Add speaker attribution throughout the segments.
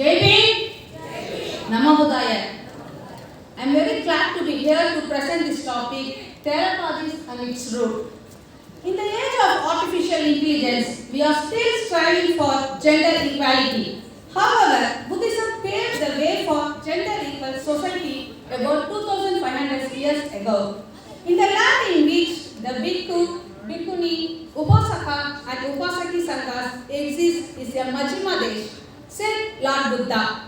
Speaker 1: Jai Namo Buddhaya. I am very glad to be here to present this topic, Theravadis and its root. In the age of artificial intelligence, we are still striving for gender equality. However, Buddhism paved the way for gender equal society about 2500 years ago. In the land in which the Bhikkhu, Bhikkhuni, Upasaka and Upasaki Sanghas exist is a Majjhima Desh, said Lord Buddha.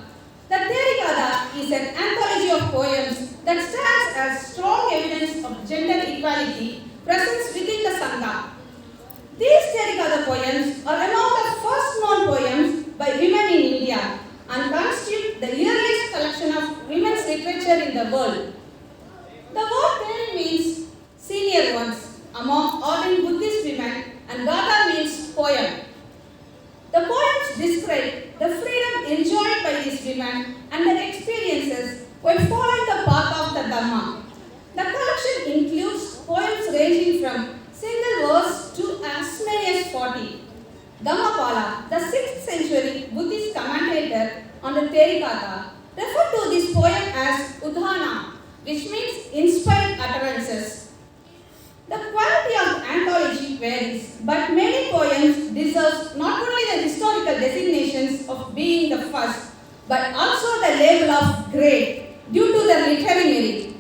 Speaker 1: The Therikada is an anthology of poems that stands as strong evidence of gender equality present within the Sangha. These Therikada poems are among the first known poems by women in India and constitute the earliest collection of women's literature in the world. The word Theri means senior ones among ardent Buddhist women and Gata means poem. The poems describe the freedom enjoyed by these women and their experiences while following the path of the Dhamma. The collection includes poems ranging from single verse to as many as 40. Dhammapala, the 6th century Buddhist commentator on the Therikada, referred to this poem as Udhana, which means inspired utterances. The quality of the anthology varies, but many poems deserve not only the historical designations of being the first, but also the label of great due to their literary merit.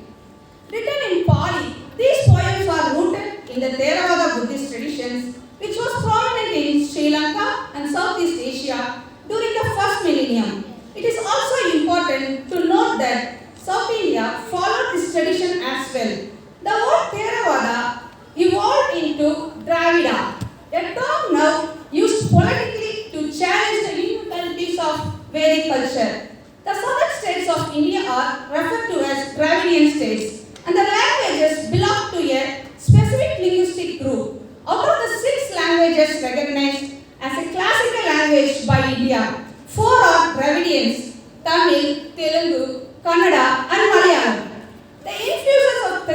Speaker 1: Written in Pali, these poems are rooted in the Theravada Buddhist traditions, which was prominent in Sri Lanka and Southeast Asia during the first millennium. It is also important to note that South India followed this tradition as well. The word Theravada evolved into Dravida, a term now used politically to challenge the immutabilities of Vedic culture. The southern states of India are referred to as Dravidian states, and the languages belong to a specific linguistic group. Out of the 6 languages recognized as a classical language by India, 4 are Dravidians: Tamil, Telugu, Kannada, and Malayalam. The influences of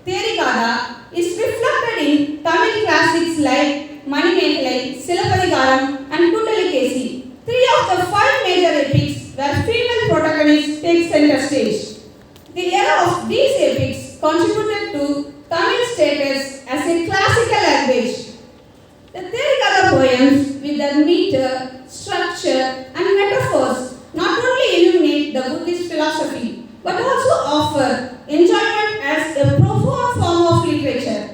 Speaker 1: Therikada is reflected in Tamil classics like Manimekalai, Silappatikaram, and Kundalikesi. 3 of the 5 major epics where female protagonists take center stage. The era of these epics contributed to Tamil status as a classical language. The Therikada poems, with their meter, structure, and metaphors, not only illuminate the Buddhist philosophy, but also offer enjoyment as a profound form of literature.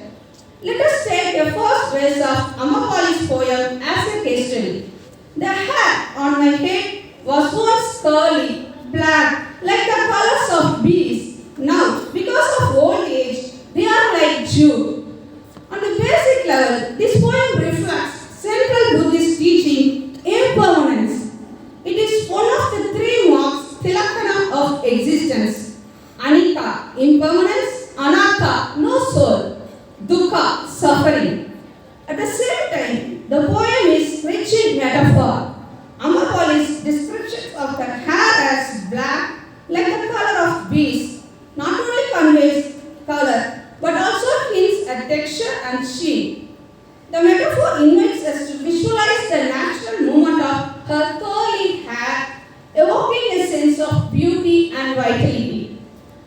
Speaker 1: Let us take the first verse of Amapali's poem as a case study. The hair on my head was once curly, black, like the colors of bees. Now, because of old age, they are like dew. On the basic level, this poem reflects central Buddhist teaching, impermanence. It is one of the 3 marks, tilakkhana of existence. Anicca, impermanence; anatta, no soul; dukkha, suffering. At the same time, the poem is rich in metaphor. Amapali's description of the hair as black, like the color of bees, not only conveys color, but also hints at texture and sheen. The metaphor invites us to visualize the natural movement of her curly hair, evoking a sense of beauty and vitality.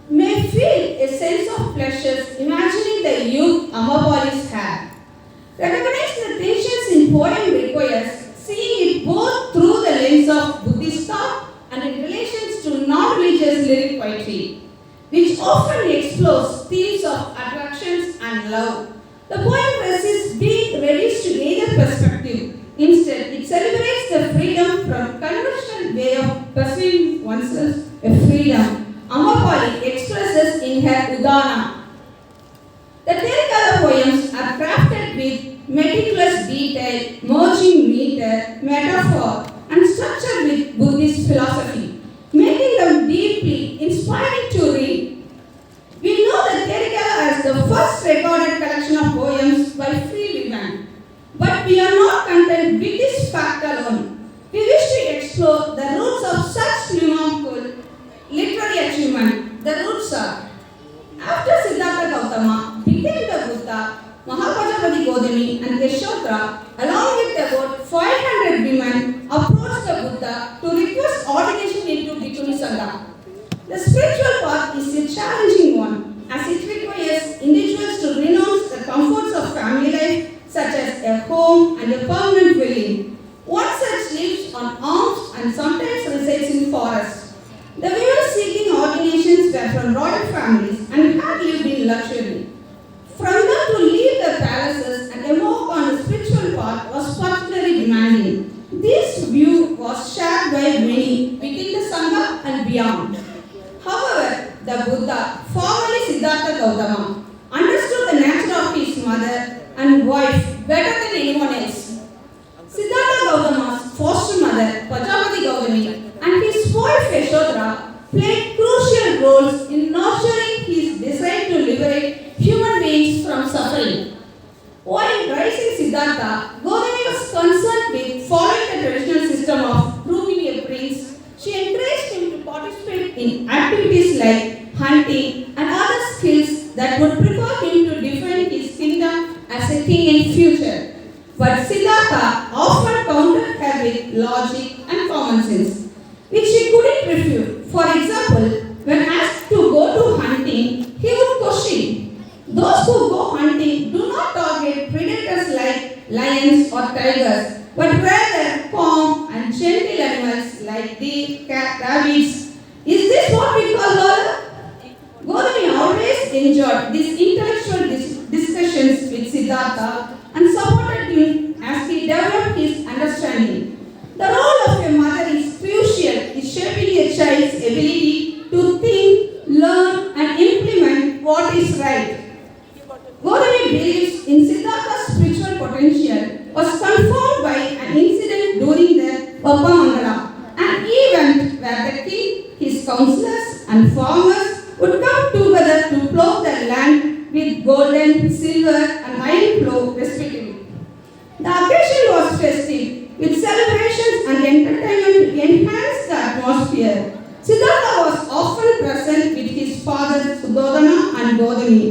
Speaker 1: May feel a sense of pleasure imagining the youth Amapali's hair. Recognize the tensions in poem requires seeing it both through the lens of Buddhist thought and in relations to non-religious lyric poetry, which often explores themes of attractions and love. The poem resists being reduced to either perspective. Instead, it celebrates the freedom from conventional way of perceiving oneself, a freedom Amapali expresses in her Udhana. The Therikada poems are crafted with meticulous detail, merging meter, metaphor, and structure with Buddhist philosophy, making them deeply inspiring to read. We know that Therikada as the first recorded collection of poems by free women. But we are not content with this fact alone. We wish to explore the roots of such remarkable literary achievement. The roots are: after Siddhartha Gautama became the Buddha, Mahapajapati Gautami and Yashodhara, along with about 500 women, approached the Buddha to request The spiritual path is a challenging one as it requires individuals to renounce the comforts of family life such as a home and a permanent dwelling. One such lives on alms and sometimes resides in forests. The women seeking ordinations were from royal families and had lived in luxury. From them to leave their palaces and embark on a spiritual path was particularly demanding. This view was shared by many within the Sangha and beyond. However, the Buddha, formerly Siddhartha Gautama, understood the nature of his mother and wife better than anyone else. Siddhartha Gautama's foster mother, Prajapati Gautami, and his wife Yashodhara played crucial roles in nurturing his desire to liberate human beings from suffering. While raising Siddhartha, Gautami was concerned with following the traditional system of grooming a prince. She encouraged him to participate in activities like hunting and other skills that would prepare him to defend his kingdom as a king in future. But Siddhartha often countered her with logic and common sense, which she couldn't refute. For example, when asked to go to hunting, he would question, "Those who go hunting do not target predators like lions or tigers, but rather calm and gentle animals like deer, cat, rabbits. Is this what we call love?" Gautami always enjoyed these intellectual discussions with Siddhartha and supported him as he developed his understanding. The role of a mother is crucial in shaping a child's ability to think, learn, and implement what is right. Gautami believes in Siddhartha's spiritual potential was confirmed by an incident during the Vapamangala, an event where the king, his counselors, and farmers would come together to plough the land with golden, silver, and iron plough respectively. The occasion was festive, with celebrations and entertainment to enhance the atmosphere. Siddhartha was often present with his fathers Suddhodana and Gautami.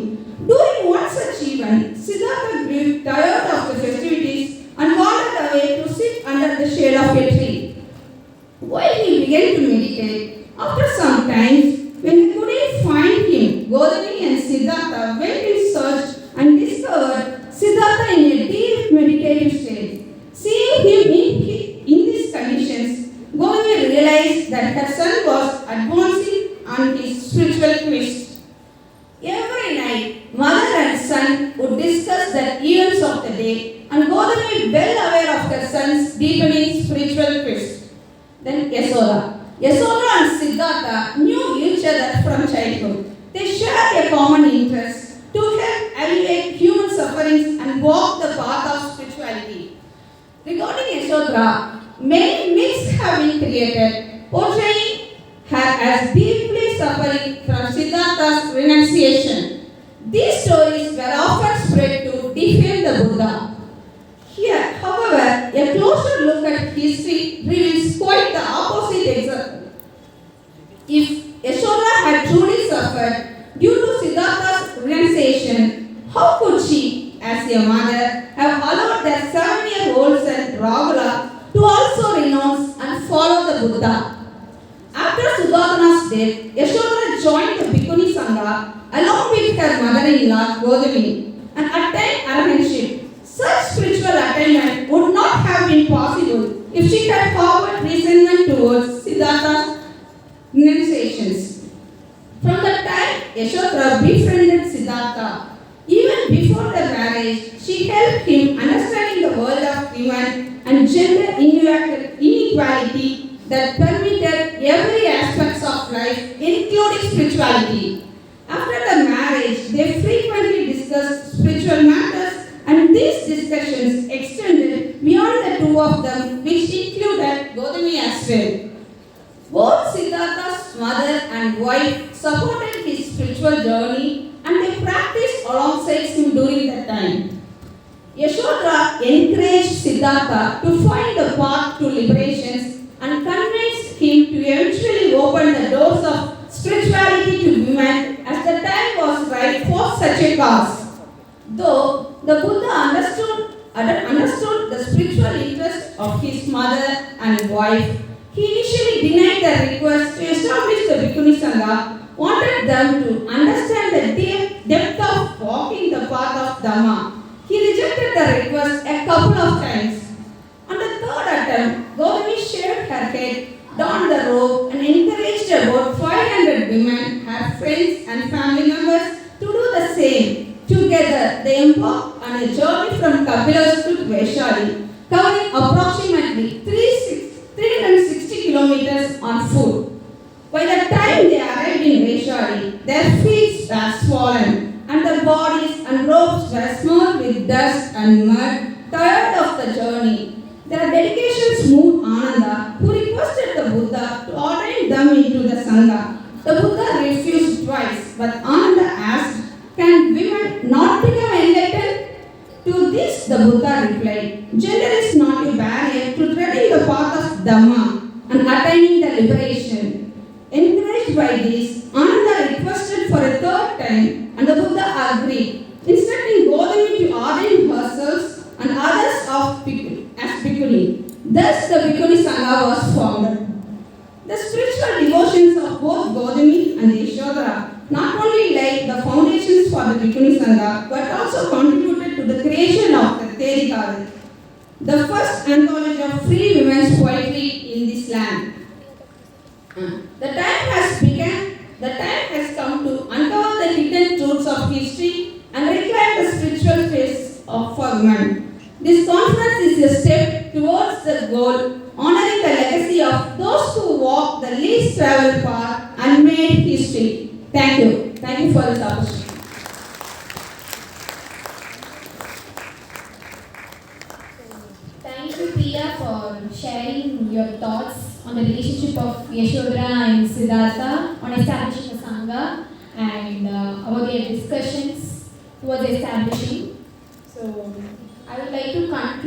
Speaker 1: During one such event, Siddhartha grew tired of the festivities and wandered away to sit under the shade of a tree. While he began to meditate, after some time, when they couldn't find him, Gautami and Siddhartha went in search and discovered Siddhartha in a deep meditative state. Seeing him in these conditions, Gautami realized that her son was advancing on his spiritual quest. Every night, mother and son would discuss the events of the day, and Gautami, well aware of her son's deepening spiritual quest. Then Yashoda. Yashoda and Siddhartha knew each other from childhood. They shared a common interest to help alleviate human sufferings and walk the path of spirituality. Regarding Yashoda, many myths have been created, portraying her as deeply suffering from Siddhartha's renunciation. These stories were often spread to defend the Buddha. Here, however, a closer look at history reveals quite the opposite example. If Yashoda had truly suffered due to Siddhartha's renunciation, how could she, as a mother, have allowed their 7-year-old son Rahula to also renounce and follow the Buddha? After Suddhodana's death, Yashoda joined the Bhikkhuni Sangha along with her mother-in-law Gautami and attained arahantship. Such spiritual attainment would not have been possible if she had harbored resentment towards Siddhartha's renunciations. From the time Yashoda befriended Siddhartha, even before their marriage, she helped him understanding the world of women and gender inequality that permeated every aspect of life, including spirituality. After the marriage, they frequently discussed spiritual matters, and these discussions extended beyond the two of them, which included Gautami as well. Both Siddhartha's mother and wife supported his spiritual journey, and they practiced alongside him during that time. Yashoda encouraged Siddhartha to find the path to liberation and convinced him to eventually open the doors of spirituality to women as the time was right for such a cause. Though the Buddha understood the spiritual interest of his mother and wife, He initially denied the request to establish the Bhikkhuni Sangha, wanted them to understand the depth of walking the path of Dhamma. He rejected the request a couple of times. On the third attempt, Gautami shaved her head, donned the robe, and encouraged about 500 women, her friends and family members, to do the same. Together, they embarked on a journey from Kapilas to Vaishali, covering approximately 360 kilometers on foot. By the time they arrived in Vaishali, their feet were swollen and their bodies and robes were smeared with dust and mud, tired of the journey. Their dedications moved Ananda, who requested the Buddha to ordain them into the Sangha. The Buddha refused twice, but Ananda asked, "Can women not become enlightened?" To this, the Buddha replied, "Gender is not a barrier to treading the path of Dhamma and attaining the liberation." Encouraged by this, Ananda requested for a third time, and the Buddha agreed, instructing Gautami to ordain herself and others as Bhikkhuni. Thus, the Bhikkhuni Sangha was formed. The spiritual devotions of both Gautami and Yashodhara not only laid the foundations for the Bhikkhuni Sangha, but also contributed to the creation of the Terikadu, the first anthology of free women's poetry in this land. The time has come to uncover the hidden truths of history and reclaim the spiritual face for women. This conference is a step towards the goal, honoring the legacy of those who walked the least traveled path and made history. Thank you. Thank you for this opportunity.
Speaker 2: Thank you, Priya, for sharing your thoughts on the relationship of Yashodhara and Siddhartha on establishing a Sangha and about their discussions towards establishing. So, I would like to conclude.